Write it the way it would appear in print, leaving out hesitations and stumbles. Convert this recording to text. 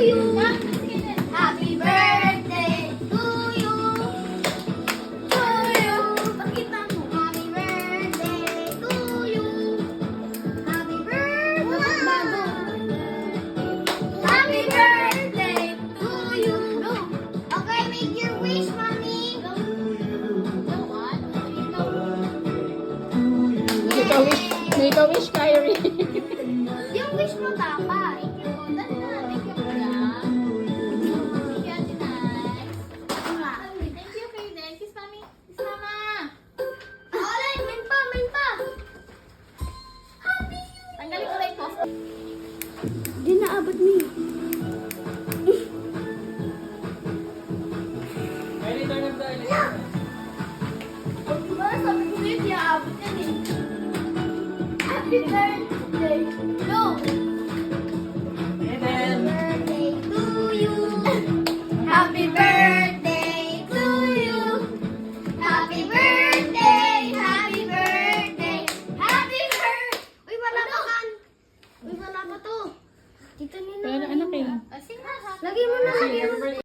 you. Happy birthday to you. To you. Pakita mo. Happy birthday to you. Happy birthday. Happy birthday to you. Okay, make your wish, mommy. Make a wish, Kyrie. Yung wish mo tama. Thank you. Dali na. Thank you, kuya. Thank you, Ate Nai. Thank you, Kaden. Kiss mami. Kiss mama. Alay, main pa, main pa. Happy you. Tanggalin ko na yung post. Di naabot ni. Diba, sabi ko yun, iaabot yan eh. Happy birthday. No. Happy birthday to you. Happy birthday to you. Happy birthday. Happy birthday. Happy birthday. Uy, wala pa kan. Uy, wala pa to. Dito nila. Pero anak eh. Sing na. Lagay mo na.